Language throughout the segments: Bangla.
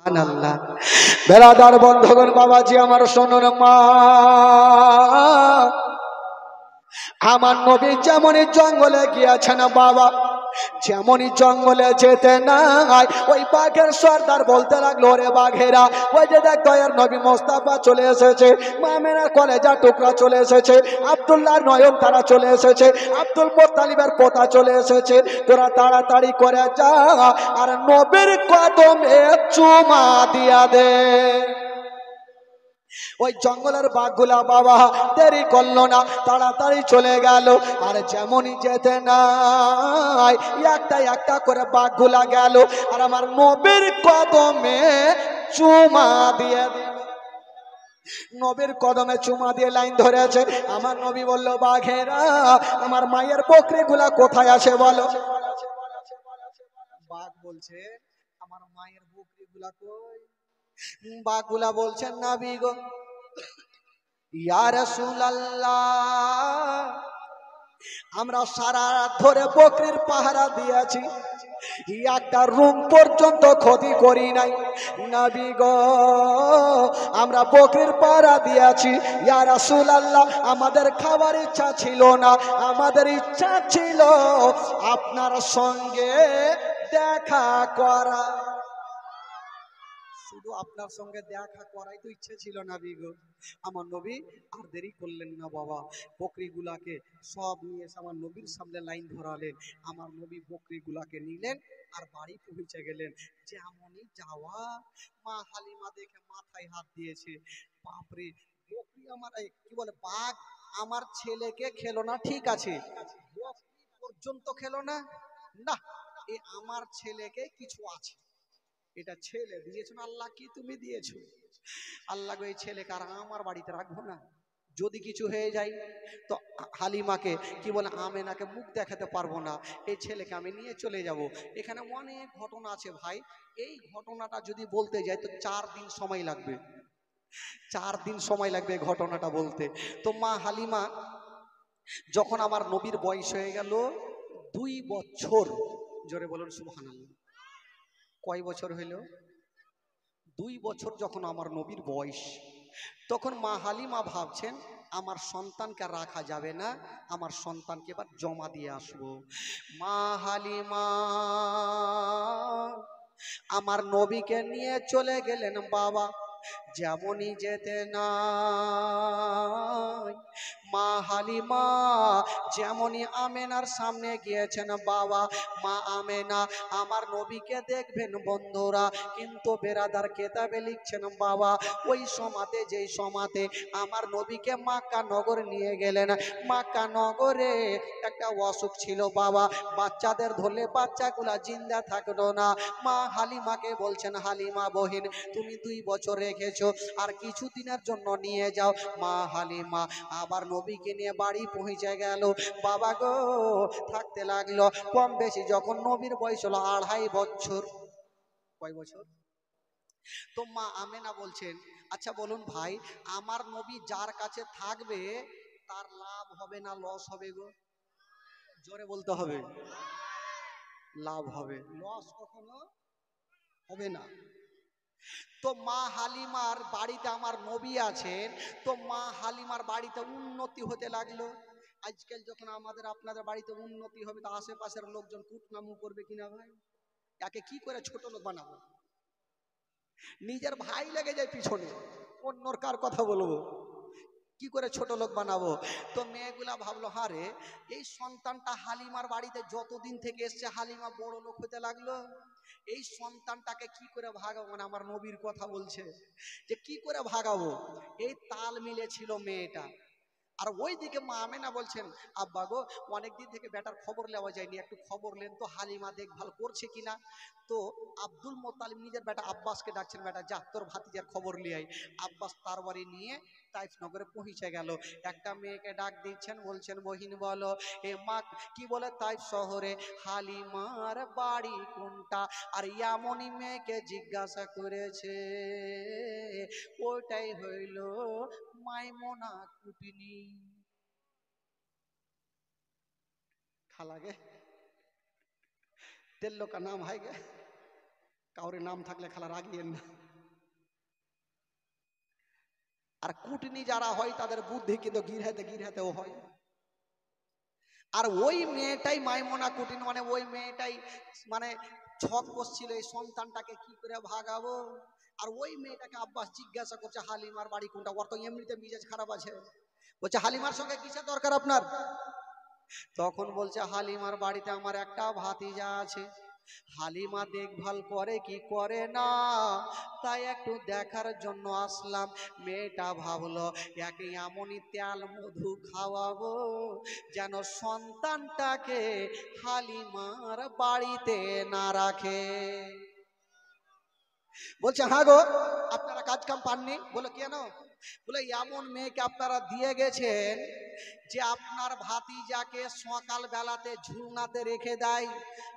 সুবহানাল্লাহ। বেরাদার বন্ধুগণ, বাবাজি আমার শুনুন, মা আমার নবী যেমনই জঙ্গলে গিয়েছেন বাবা, যেমনই জঙ্গলে যেতে নাই ওই বাঘের সর্দার বলতে লাগলো, রে বাঘেরা, ওই যে দেখ দয়ার নবী মোস্তাফা চলে এসেছে, মামেনার কলেজা টুকরা চলে এসেছে, আব্দুল্লাহর নয়ন তারা চলে এসেছে, আব্দুল মুত্তালিবের পোতা চলে এসেছে, তোরা তাড়াতাড়ি করে যা আর নবীর কদমে চুমা দিয়া দে। ওই জঙ্গলের বাঘগুলা বাবা দেরি করলো না, তাড়াতাড়ি চলে গেল। আর যেমনই যেতে নাই একটা একটা করে বাঘগুলা গেল আর আমার নবীর কদমে চুমা দিয়ে দিল। নবীর কদমে চুমা দিয়ে লাইন ধরেছে। আমার নবী বলল, বাঘেরা আমার মায়ের বকরিগুলা কোথায় আছে বলো। বাঘ বলছে, আমার মায়ের বকরিগুলা কই? বাঘগুলা বলছেন, নবী গো, ইয়া রাসূলুল্লাহ, আমরা সারা রাত ধরে বকরির পাহারা দিয়েছি, একটা রুম পর্যন্ত ক্ষতি করি নাই। নবী গো, আমরা বকরির পাহারা দিয়েছি, ইয়া রাসূলুল্লাহ, আমাদের খাবার ইচ্ছা ছিল না, আমাদের ইচ্ছা ছিল আপনার সঙ্গে দেখা করা। শুধু আপনার সঙ্গে দেখা করাই তো ইচ্ছে ছিল নবী গো। আমার নবী আর দেরি করলেন না বাবা, বকরিগুলাকে সব নিয়ে এসে আমার নবীর সামনে লাইন ধরালেন। আমার নবী বকরিগুলাকে নিলেন আর বাড়ি পৌঁছে গেলেন। যেমনই যাওয়া, মা হালিমা দেখে মাথায় হাত দিয়েছে, বাপরে, বকরি আমার কি বলে বাঘ আমার ছেলেকে খেলো না, ঠিক আছে, বকরি পর্যন্ত খেলো না, না এ আমার ছেলেকে কিছু আছে, এটা ছেলে দিয়েছো না আল্লাহ, কি তুমি দিয়েছো আল্লাহ গো, এই ছেলেকে আর আমার বাড়িতে রাখবো না, যদি কিছু হয়ে যায় তো হালিমাকে কি বলে আমেনাকে মুখ দেখাতে পারবো না, এই ছেলেকে আমি নিয়ে চলে যাব। এখানে অনেক ঘটনা আছে ভাই, এই ঘটনাটা যদি বলতে যাই তো 4 দিন সময় লাগবে, 4 দিন সময় লাগবে ঘটনাটা বলতে। তো মা হালিমা যখন আমার নবীর বয়স হয়ে গেল 2 বছর, জোরে বলুন সুবহানাল্লাহ, কয় বছর হইল? 2 বছর যখন আমার নবীর বয়স, তখন মা হালিমা ভাবছেন আমার সন্তানকে রাখা যাবে না, আমার সন্তানকে এবার জমা দিয়ে আসবো। মা হালিমা আমার নবীকে নিয়ে চলে গেলেন বাবা। যেমনই যেতে নাই মা হালিমা যেমনই আমেনার সামনে গিয়েছেন বাবা, মা আমেনা আমার নবীকে দেখবেন বন্ধুরা, কিন্তু বেরাদার কেতাবে লিখছেন বাবা, ওই সমাতে যেই সমাতে আমার নবীকে মক্কা নগর নিয়ে গেলেন, মক্কা নগরে একটা অসুখ ছিল বাবা, বাচ্চাদের ধরলে বাচ্চাগুলা জিন্দা থাকলো না। মা হালিমাকে বলছেন, হালিমা বহিন তুমি 2 বছর রেখেছো, আর কিছু দিনের জন্য নিয়ে যাও। মা হালিমা আবার নবীকে নিয়ে বাড়ি পৌঁছে গেল বাবা গো। থাকতে লাগলো কম বেশি, যখন নবীর বয়স হলো 2.5 বছর। কয় বছর? তো মা আমেনা বলছেন, আচ্ছা বলুন ভাই, আমার নবী যার কাছে থাকবে তার লাভ হবে না লস হবে গো? জোরে বলতে হবে। লাভ হবে, লস কখনো হবে না। তো মা হালিমার বাড়িতে আমার নবী আছেন, তো মা হালিমার বাড়িতে উন্নতি হতে লাগলো। আজকাল যখন আমাদের আপনাদের বাড়িতে উন্নতি হবে তো আশেপাশের লোকজন কুটনামু করবে কিনা ভাই? একে কি করে ছোট লোক বানাবো? নিজের ভাই লেগে যায় পিছনে, অন্যর কার কথা বলবো, কি করে ছোট লোক বানাবো? তো মেয়েগুলা ভাবলো, হারে এই সন্তানটা হালিমার বাড়িতে যতদিন থেকে এসছে হালিমা বড় লোক হতে লাগলো, এই সন্তানটাকে কি করে ভাগাবো? মানে আমার নবীর কথা বলছে যে কি করে ভাগাবো, এই তাল মিলেছিল মেয়েটা। আর ওইদিকে মা আমেনা বলছেন, আব্বা গো অনেকদিন থেকে বেটার খবর নেওয়া যায়নি, একটু খবর নেন তো হালিমা দেখভাল করছে কিনা। তো আব্দুল মোত্তালিব নিজের বেটা আব্বাসকে ডাকছেন, বেটা যা তোর ভাতিজার খবর নিয়ে আয়। আব্বাস তার বাড়ি নিয়ে তাইফ নগরে পৌঁছে গেল। একটা মেয়েকে ডাক দিচ্ছেন, বলছেন বহিন বলো এ মা কি বলে তাইফ শহরে হালিমার বাড়ি কোনটা? আর এমনই মেয়েকে জিজ্ঞাসা করেছে, ওটাই হইল মাইমোনা কুটিনি। খালা গে তেল্লো কা নাম হয় গে, কাউরে নাম থাকলে খালা রাগিয়েন না। আর কুটনি যারা হয় তাদের বুদ্ধি কিন্তু গিরহাতে গিরহাতেও হয়। আর ওই মেয়েটাই মাইমুনা কুটিন, মানে ওই মেয়েটাই মানে ছক কষছিল এই সন্তানটাকে কি করে ভাগাবো। আর ওই মেয়েটাকে আব্বাস জিজ্ঞাসা করছে হালিমার বাড়ি কোনটা, ওর তো এমনিতে মিজাজ খারাপ আছে। বলছে হালিমার সঙ্গে কিসের দরকার আপনার? তখন বলছে হালিমার বাড়িতে আমার একটা ভাতিজা আছে, হালিমা দেখভাল করে কি করে না, তাই একটু দেখার জন্য আসলাম। মেয়েটা ভাবলো একে এমনই তেল মধু খাওয়াবো যেন সন্তানটাকে হালিমার বাড়িতে না রাখে। বলছে হ্যাঁ গো, আপনারা কাজ কাম পাননি? বলে কেন? বলে এমন মেয়েকে আপনারা দিয়ে গেছেন যে আপনার ভাতিজাকে সকাল বেলাতে ঝুলনাতে রেখে দেয়,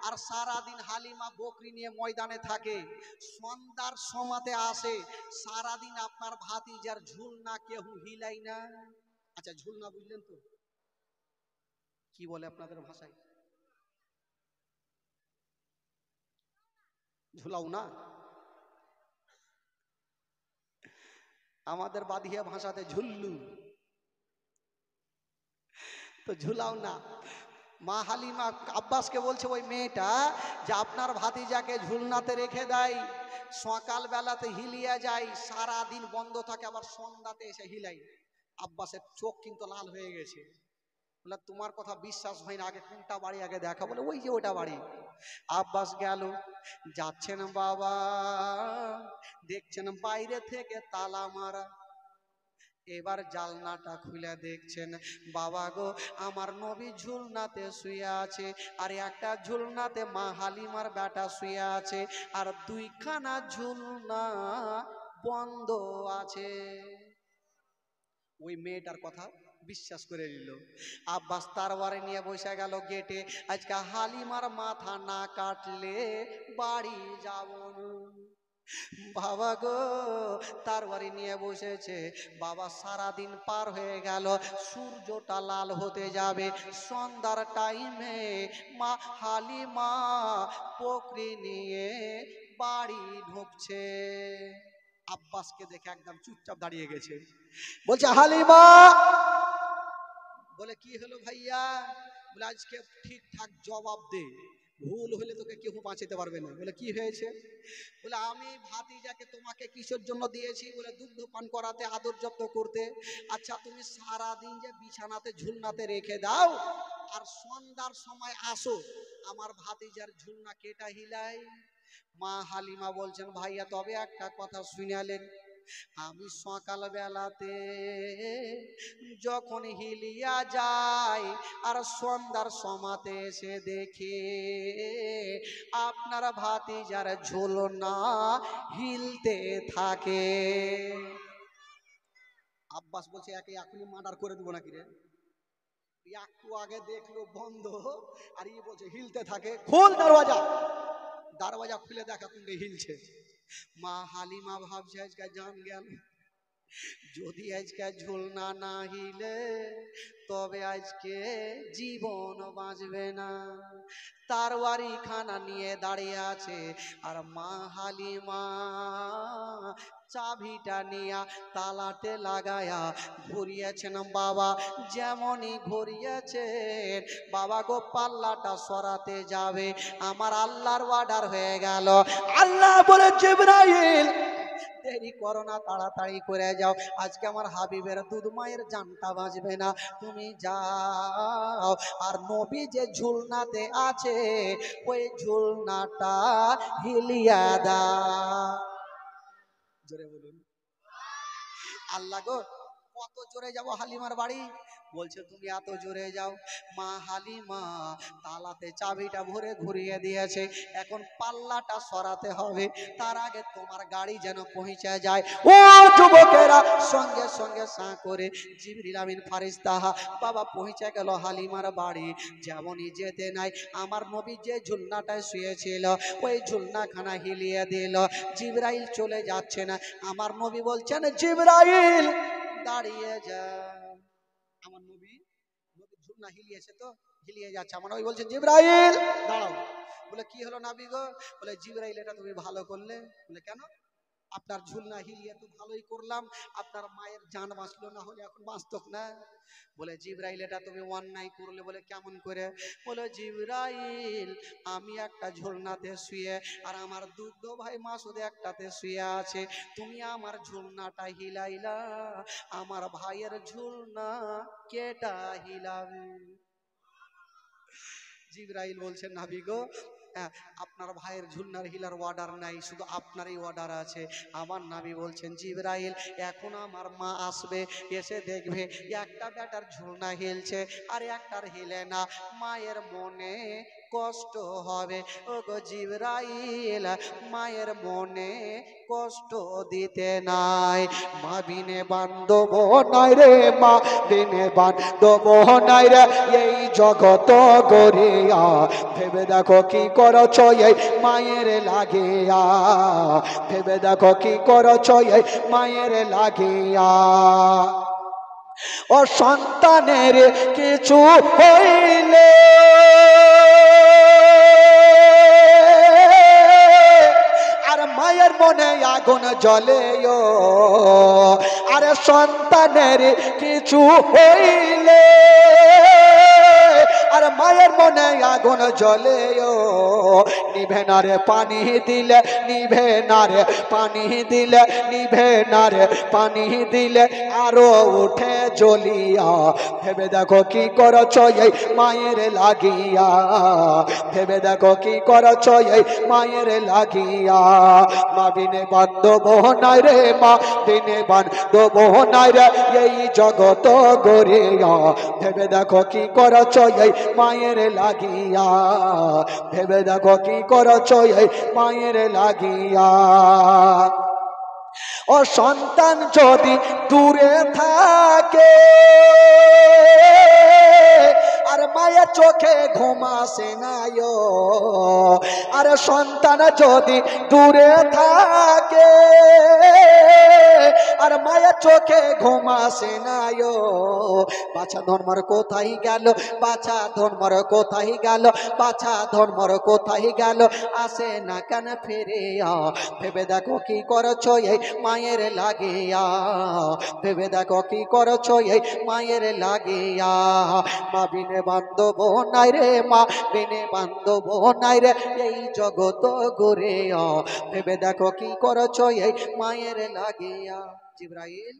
আর সারাদিন হালিমা বকরি নিয়ে ময়দানে থাকে, সন্ধ্যার সময়তে আসে, সারাদিন আপনার ভাতিজার ঝুলনা কেউ হিলাই না। আচ্ছা ঝুলনা বুঝলেন তো কি বলে আপনাদের ভাষায়? ঝুলাও না, আমাদের বাদিয়া ভাষাতে ঝুল্লু। তো ঝুলাও না। মা হালিমা আব্বাসকে বলছে ওই মেয়েটা যে আপনার ভাতিজাকে ঝুলনাতে রেখে দেয়, সকাল বেলাতে হিলিয়ে যায়, সারা দিন বন্ধ থাকে, আবার সন্ধ্যাতে এসে হিলাই। আব্বাসের চোখ কিন্তু লাল হয়ে গেছে। বলে তোমার কথা বিশ্বাস হয় না, আগে কোনটা বাড়ি আগে দেখা। বলে ওই যে ওটা বাড়ি। আব্বাস গেল, যাচ্ছেন বাবা, দেখছেন বাইরে থেকে তালা মারা। এবার জালনাটা খুলে দেখছেন বাবা গো আমার নবী ঝুলনাতে শুয়ে আছে, আর একটা ঝুলনাতে মা হালিমার বেটা শুয়ে আছে, আর দুইখানা ঝুলনা বন্ধ আছে। ওই মেয়েটার কথা বিশ্বাস করে নিল। আব্বাস তারবারে নিয়ে বসে গেল গেটে, আজকে হালিমার মাথা না কাটলে বাড়ি যাব না। বাবা গো তার বাড়ি নিয়ে বসেছে। বাবা সারাদিন পার হয়ে গেল, সূর্যটা লাল হতে যাবে, সন্ধ্যার টাইমে মা হালিমা বকরি নিয়ে বাড়ি ঢুকছে। আব্বাসকে দেখে একদম চুপচাপ দাঁড়িয়ে গেছে। বলছে হালিমা। বলে কি হলো ভাইয়া? বলে আজকে ঠিকঠাক জবাব দে, ভুল হলে তোকে কেউ বাঁচাতে পারবে না। বলে কি হয়েছে? বলে আমি ভাতিজাকে তোমাকে কিসের জন্য দিয়েছি? বলে দুগ্ধ পান করাতে, আদর যত্ন করতে। আচ্ছা তুমি সারা দিন যে বিছানাতে ঝুলনাতে রেখে দাও, আর সন্ধ্যার সময় আসো, আমার ভাতিজার ঝুলনা কেটা হিলাই? মা হালিমা বলছেন ভাইয়া তবে একটা কথা শুনালেন, আমি সকাল বেলাতে যখন হিলিয়া যাই আর সন্ধ্যার সমাতে এসে দেখি আপনার ভাতিজার ঝুলনা হিলতে থাকে। আব্বাস বলছে একে এখনই মার্ডার করে দেবো নাকি রে? একটু আগে দেখলো বন্ধ, আর ই বলছে হিলতে থাকে। খোল দরওয়াজা। দরওয়াজা খুলে দেখা কোনটা হিলছে। মা হালিমা ভাবছে আজকে জান গেল, যদি আজকে ঝুলনা না হিলে তবে আজকে জীবন বাঁচবে না। তার বাড়ি খানা নিয়ে দাঁড়িয়ে আছে, আর মা হালিমা চাবিটা নিয়া তালাতে লাগায়া ঘুরিয়েছেন। বাবা যেমনই ঘুরিয়েছেন, বাবা গো পাল্লাটা সরাতে যাবে, আমার আল্লাহর অর্ডার হয়ে গেল। আল্লাহ বলে জিবরাইল দেরি করো না, তাড়াতাড়ি করে যাও, আজকে আমার হাবিবের দুধ মায়ের জানটা বাঁচবে না, তুমি যাও। আর নবী যে ঝুলনাতে আছে ওই ঝুলনাটা হিলিয়া দাও। জোরে বলুন আল্লাহ গো। কত জোরে যাব হালিমার বাড়ি? বলছে তুমি এত জোরে যাও। মা হালিমা তালাতে চাবিটা ভরে ঘুরিয়ে দিয়েছে, এখন পাল্লাটা সরাতে হবে, তার আগে তোমার গাড়ি যেন পৌঁছে যায়। ও যুবকেরা সঙ্গে সঙ্গে সাঁ করে জিবরিল আমিন ফারিস্তা বাবা পৌঁছে গেল হালিমার বাড়ি। যেমনই যেতে নাই, আমার নবী যে ঝুলনাটায় শুয়েছিল ওই ঝুলনাখানা হিলিয়ে দিল। জিবরাইল চলে যাচ্ছে না, আমার নবী বলছেন জিবরাইল দাঁড়িয়ে যা। আমার নবী ঝুলনা হিলিয়েছে তো হিলিয়ে যাচ্ছে, আমার নবী বলছেন জিবরাইল দাঁড়াও। বলে কি হলো নবী গো? বলে জিবরাইল এটা তুমি ভালো করলে। বলে কেন? আপনার ঝুলনা হিলিয়ে তো ভালোই করলাম, আপনার মায়ের জান বাঁচলো, না হলে এখন বাঁচত না। বলে জিবরাইল এটা তুমি অন্যায় করলে। বলে কেমন করে? বলে জিবরাইল আমি একটা ঝুলনাতে শুয়ে আর আমার দুগ্ধ ভাই মাসুদ একটাতে শুয়ে আছে, তুমি আমার ঝুলনাটা হিলাইলা, আমার ভাইয়ের ঝুলনা কেটা হিলাবে? জিবরাইল বলছেন নাবি গো, আপনার ভাইয়ের ঝুলনার হিলার অর্ডার নাই, শুধু আপনারই অর্ডার আছে। আমার নাবি বলছেন জিবরাইল এখন আমার মা আসবে, এসে দেখবে একটা বেটার ঝুলনা হিলছে আর একটার হিলে না, মায়ের মনে কষ্ট হবে। ও গো জিবরাইল মায়ের মনে কষ্ট দিতে নাই। মা বিনে বান্ধব নাই রে, মা বিনে বান্ধব নাই রে এই জগত গরিয়া। ভেবে দেখো কি করছো এই মায়ের লাগিয়া, ভেবে দেখো কি করছো এই মায়ের লাগিয়া। ও সন্তানের কিছু হইলে আর মায়ের মনে আগুন জ্বলে, আর সন্তানের কিছু হইলে আর মায়ের মনে আগুন জ্বলে, নিভে না রে পানি দিলে, নিভে না রে পানি দিলে, নিভে না রে পানি দিলে আরো উঠে জ্বলিয়া। ভেবে দেখো কি করছো এই মায়ের লাগিয়া, ভেবে দেখো কি করছো এই মায়ের লাগিয়া। মা বিনে বান্ধব নাই রে, মা বিনে বান্ধব নাই রে এই জগত গরিয়া। ভেবে দেখো কি করছো এই মায়ের লাগিয়া, ভেবে দেখো কি করছো এই মায়ের লাগিয়া। ও সন্তান যদি দূরে থাকে আর মায়ের চোখে ঘুম আসে না, আর সন্তান যদি দূরে থাকে আর মায়ের চোখে ঘুম আসে না, বাছা ধর্মর কোথায় গেল, বাছা ধর্মর কোথায় গেল, বাছা ধর্মর কোথায় গেল, আসে না কেন ফিরে? ভেবে দেখো কি করছো এই মায়ের লাগিয়া, ভেবে দেখো কি করছো এই মায়ের লাগিয়া। মা বিনে বান্ধব নাই রে, মা বিনে বান্ধব নাই রে এই জগত ঘুরে। ভেবে দেখো কি করছো এই মায়ের লাগিয়া। জিবরাইল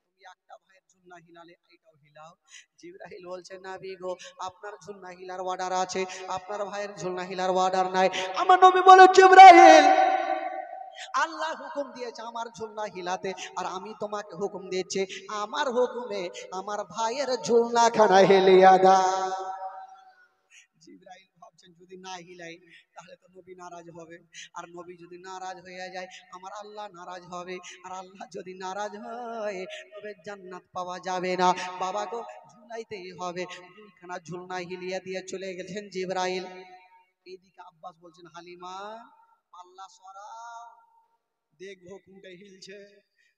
তুমি একটা ভাইয়ের ঝুলনা হিলালে এইটাও হিলাও। জিবরাইল বলছে নাবি গো আপনার ঝুলনা হিলার অর্ডার আছে, আপনার ভাইয়ের ঝুলনা হিলার অর্ডার নাই। আমার নবী বলে জিবরাইল আল্লাহ হুকুম দিয়েছে আমার ঝুলনা হিলাতে, আর আমি তোমাকে হুকুম দিয়েছি আমার হুকুমে আমার ভাইয়ের ঝুলনা খানা হেলিয়া দা। জিবরাইল ভাবছেন যদি না হিলাই তাহলে তো নবী নারাজ হবে, আর নবী যদি নারাজ হয়ে যায় আমার আল্লাহ নারাজ হবে, আর আল্লাহ যদি নারাজ হয় তবে জান্নাত পাওয়া যাবে না। বাবা গো ঝুলাইতেই হবে। দুইখানা ঝুলনা হিলিয়া দিয়ে চলে গেছেন জিবরাইল। এইদিকে আব্বাস বলছেন হালিমা পাল্লা সরাও, দেখবো কোনটা হিলছে।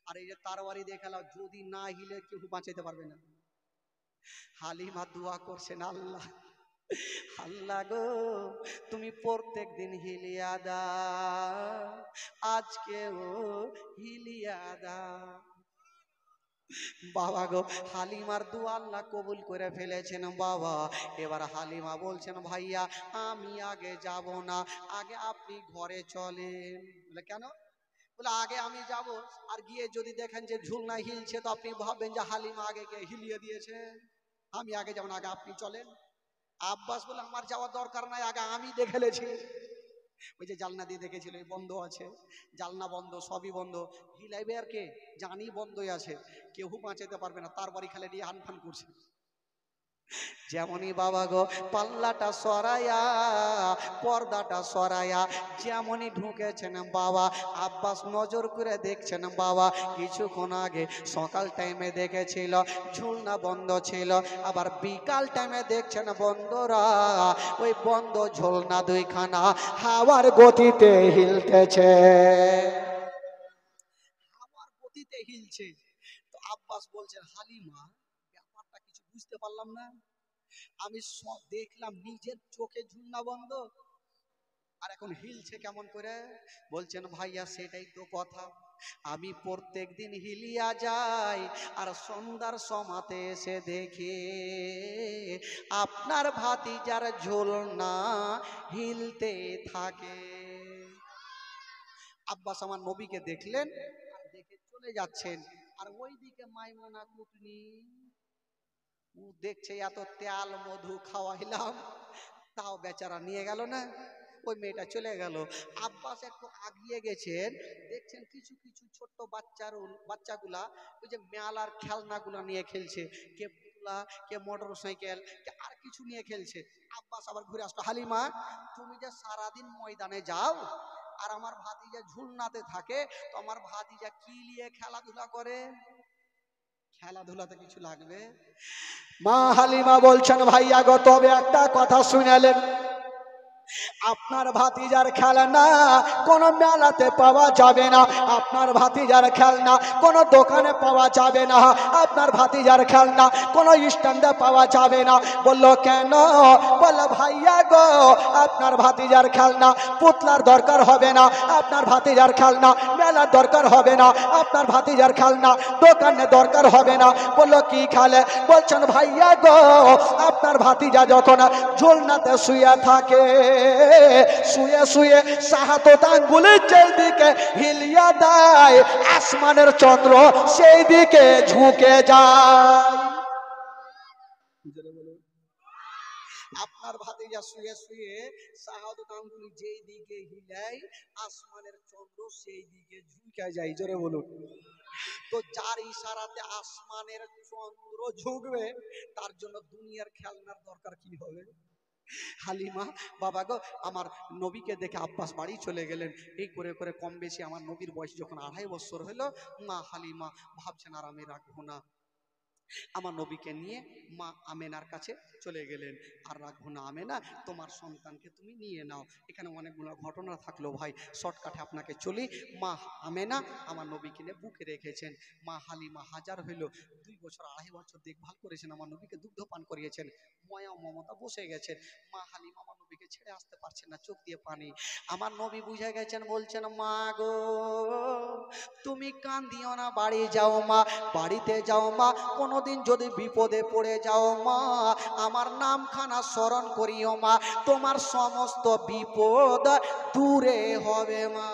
আর এই যে তারওয়ারি দেখালাম যদি না হিলে কেউ বাঁচাইতে পারবে না। হালিমা দোয়া করছেন আল্লাহ, আল্লাহ গো তুমি প্রত্যেক দিন হিলিয়া দাও, আজকেও হিলিয়া দাও। বাবা গো হালিমার দোয়া আল্লাহ কবুল করে ফেলেছেন বাবা। এবার হালিমা বলছেন ভাইয়া আমি আগে যাব না, আগে আপনি ঘরে চলেন। বলে কেন? বলে আগে আমি যাব, আর গিয়ে যদি দেখেন যে ঝুলনা হিলছে তো আপনি ভাববেন যে হালিমা আগে গিয়ে হিলিয়ে দিয়েছে, আমি আগে যাব না, আগে আপনি চলেন। আব্বাস বলে আমার যাওয়ার দরকার নাই, আগে আমি দেখে লেছি। ওই যে জালনা দিয়ে দেখেছিল এই বন্ধ আছে, জালনা বন্ধ, সবই বন্ধ, হিলাইবে আর কে? জানি বন্ধই আছে, কেউ বাঁচাতে পারবে না, তার বাড়ি খালে নিয়ে আনফান করছে। যেমনই বাবা গো পাল্লাটা সরাইয়া পর্দাটা সরাইয়া যেমনই ঢুকেছেন বাবা, আব্বাস নজর করে দেখছেন বাবা কিছুক্ষণ আগে সকাল টাইমে দেখেছিল ঝুলনা বন্ধ ছিল, আবার বিকাল টাইমে দেখছেন বন্ধরা ওই বন্ধ ঝুলনা দুইখানা হাওয়ার গতিতে হিলতেছে, হাওয়ার গতিতে হিলছে। তো আব্বাস বলছেন হালিমা ব্যাপারটা কিছু বুঝতে পারলাম না, আমি দেখলাম নিজের চোখে ঝুলনা বন্ধ, আর এখন হিলছে কেমন করে? বলছেন ভাইয়া সেটাই তো কথা, আমি প্রত্যেক দিন হিলিয়া যাই আর সন্ধ্যার সমাতে এসে দেখি আপনার ভাতিজার ঝুলনা হিলতে থাকে। আব্বাস আমার নবীকে দেখলেন আর দেখে চলে যাচ্ছেন, আর ওইদিকে মাইমুনা কুটনি ও দেখছে এত তেল মধু খাওয়াইলাম তাও বেচারা নিয়ে গেল না, ওই মেয়েটা চলে গেল। আব্বাস একটু আগিয়ে গেছেন, দেখছেন কিছু কিছু ছোট্ট বাচ্চাগুলা ওই যে মেলার খেলনাগুলা নিয়ে খেলছে, কে পুতুলা, কে মোটর সাইকেল, কে আর কিছু নিয়ে খেলছে। আব্বাস আবার ঘুরে আসলো, হালিমা তুমি যে সারাদিন ময়দানে যাও আর আমার ভাতিজা ঝুলনাতে থাকে, তো আমার ভাতিজা কি নিয়ে খেলাধুলা করে? খেলাধুলাতে কিছু লাগবে? মা হালিমা বলছেন ভাইয়া গো তবে একটা কথা শুনেলেন, আপনার ভাতিজার খেলনা কোনো মেলাতে পাওয়া যাবে না, আপনার ভাতিজার খেলনা কোনো দোকানে পাওয়া যাবে না, আপনার ভাতিজার খেলনা কোনো স্ট্যান্ডে পাওয়া যাবে না। বললো কেন? বললো ভাইয়া গো আপনার ভাতিজার খেলনা পুতলার দরকার হবে না, আপনার ভাতিজার খেলনা মেলার দরকার হবে না, আপনার ভাতিজার খেলনা দোকানে দরকার হবে না। বললো কি খেলে? বলছেন ভাইয়া গো আপনার ভাতিজা যখন ঝুলনাতে শুয়ে থাকে, শুয়ে শুয়ে শাহাদত আঙ্গুলের যেদিকে হিলিয়া দেয় আসমানের চন্দ্র সেই দিকে ঝুঁকে যায়। আপনার ভাতিজা শুয়ে শুয়ে শাহাদত আঙ্গুলি যেই দিকে হিলায় আসমানের চন্দ্র সেই দিকে ঝুঁকে যায়। জোরে বলুন। তো যার ইশারাতে আসমানের চন্দ্র ঝুঁকবে তার জন্য দুনিয়ার খেলনার দরকার কি হবে? হালিমা বাবা গো আমার নবীকে দেখে আব্বাস বাড়ি চলে গেলেন। এই করে করে কম বেশি আমার নবীর বয়স যখন 2.5 বছর হলো, মা হালিমা ভাবছেন আর আমি রাখবো না, আমার নবীকে নিয়ে মা আমেনার কাছে চলে গেলেন। আর রাখবো না আমেনা, তোমার সন্তানকে তুমি নিয়ে নাও। এখানে অনেকগুলো ঘটনা থাকলো ভাই, শর্টকাটে আপনাকে চলি। মা আমেনা আমার নবীকে নিয়ে বুকে রেখেছেন। মা হালিমা হাজার হইল 2 বছর 2.5 বছর দেখভাল করেছেন, আমার নবীকে দুগ্ধ পান করিয়েছেন, ময়া মমতা বসে গেছেন। মা হালিমা আমার নবীকে ছেড়ে আসতে পারছেন না, চোখ দিয়ে পানি। আমার নবী বুঝে গেছেন, বলছেন মা গো তুমি কান্দিও না, বাড়ি যাও মা, বাড়িতে যাও মা, কোনোদিন যদি বিপদে পড়ে যাও মা আমার নামখানা স্মরণ করিও মা, তোমার সমস্ত বিপদ দূরে হবে মা।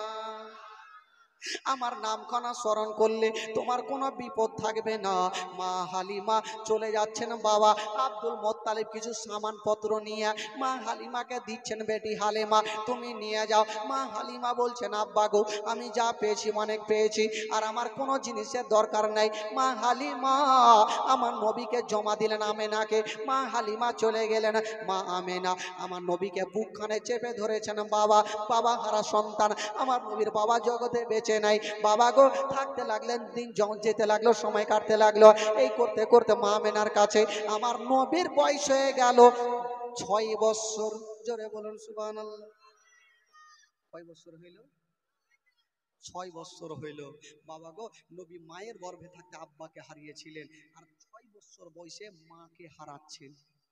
আমার নামখানা স্মরণ করলে তোমার কোনো বিপদ থাকবে না। মা হালিমা চলে যাচ্ছেন, বাবা আব্দুল মোত্তালিব কিছু সামানপত্র নিয়ে মা হালিমাকে দিচ্ছেন, বেটি হালিমা তুমি নিয়ে যাও। মা হালিমা বলছেন আব্বা গো আমি যা পেয়েছি অনেক পেয়েছি, আর আমার কোনো জিনিসের দরকার নাই। মা হালিমা আমার নবীকে জমা দিলেন আমেনাকে, মা হালিমা চলে গেলেন। মা আমেনা আমার নবীকে বুকখানে চেপে ধরেছেন, বাবা বাবা হারা সন্তান, আমার নবীর বাবা জগতে বেঁচে নাই। বাবা গো থাকতে লাগলেন, দিন যখন যেতে লাগলো সময় কাটতে লাগলো, এই করতে করতে মা আমেনার কাছে আমার নবীর বয়স হয়ে গেল 6 বছর। জোরে বলুন সুবহানাল্লাহ। কয় বছর হইল? 6 বছর হইল। বাবা গো নবী মায়ের গর্ভে থাকতে আব্বাকে হারিয়েছিলেন, আর 6 বছর বয়সে মাকে হারাচ্ছেন।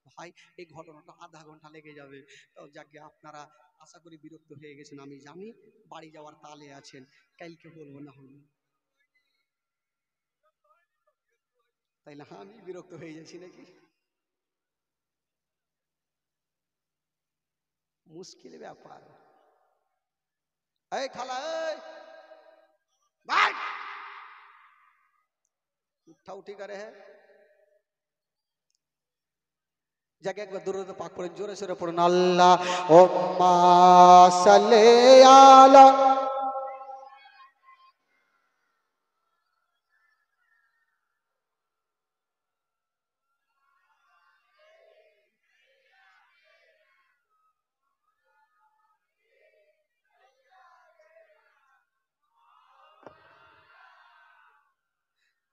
ভাই এই ঘটনাটা আধা ঘন্টা লেগে যাবে, তো যাকে আপনারা আশা করি বিরক্ত হয়ে গেছেন আমি জানি, বাড়ি যাওয়ার তালে আছেন, কালকে বলবো না হলে। তাইলে আমি বিরক্ত হয়ে যাচ্ছি নাকি? মুশকিল ব্যাপার। এই খালা এই ভাই উঠা উঠি করে হ্যাঁ, যাকে একবার দূরত পাক পড়েন, জোরে সোরে পড়ুন আল্লাহ উম্মা সাল্লি আলা।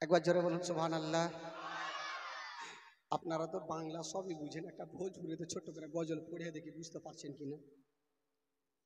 একবার জোরে বলুন সুবহানাল্লাহ। আপনারা তো বাংলা সবই বুঝেন, একটা ভোজপুরিতে ছোট্ট করে গজল পড়ে দেখি বুঝতে পারছেন কিনা।